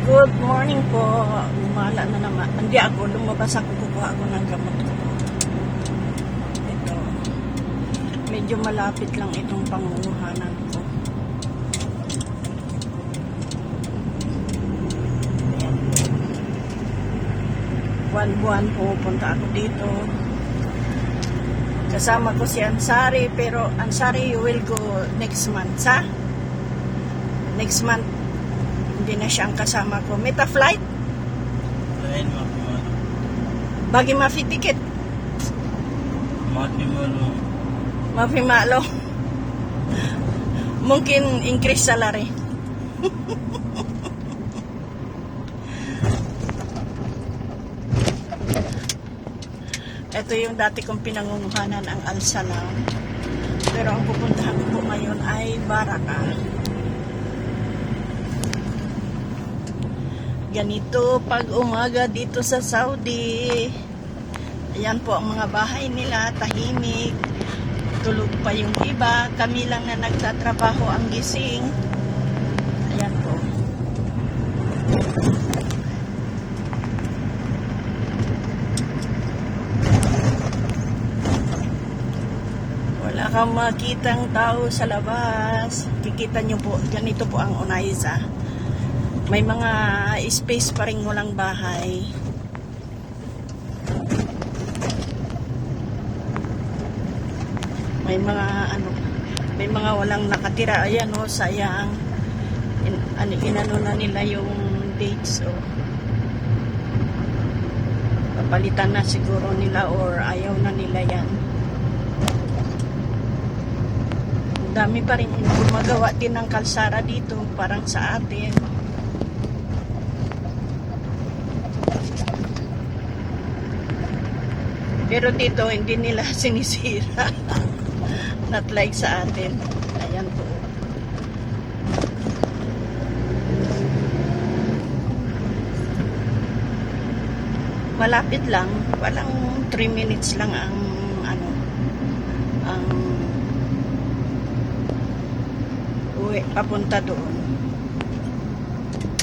Good morning po. Umala na naman. Hindi ako. Lumabas ako. Kukuha ako ng gamot ko. Ito. Medyo malapit lang itong pangunguhanan ko. Ayan. Buwan-buwan pupunta ako dito. Kasama ko si Ansari. Pero Ansari, you will go next month, ha? Next month. Hindi na siyang kasama ko. Meta flight? Lain makimalo. Bagi mafi ticket? Makimalo. Mafi malo. Mungkin increase salary. Ito yung dati kong pinangunguhanan ang Al Salam. Pero ang pupuntahan ko ngayon ay Baraka. Ganito pag umaga dito sa Saudi. Ayan po ang mga bahay nila, tahimik. Tulog pa yung iba. Kami lang na nagtatrabaho ang gising. Ayan po. Wala kang makitang tao sa labas. Kikita nyo po, ganito po ang Unaiza. May mga space pa rin walang bahay. May mga walang nakatira. Ayan o, sayang. Inano na nila yung dates o. Papalitan na siguro nila or ayaw na nila yan. Dami pa rin gumagawa din ng kalsara dito, parang sa atin. Pero dito, hindi nila sinisira. Not like sa atin. Ayan po. Malapit lang. Walang 3 minutes lang ang uwi, papunta doon.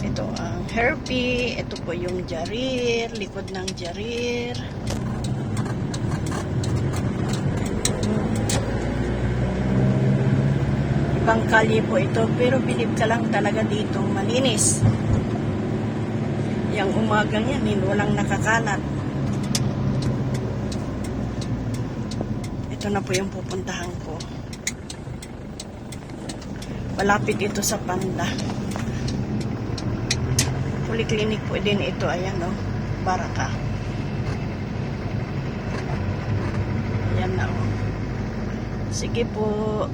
Ito ang Herpy. Ito po yung Jarir. Likod ng Jarir. Ibang kalye po ito, pero bilib ka lang talaga dito malinis. Yang umagang yan, walang nakakalat. Ito na po yung pupuntahan ko. Malapit ito sa Panda. Polyclinic po din ito, ayan o, Baraka. Ayan na o. Sige po.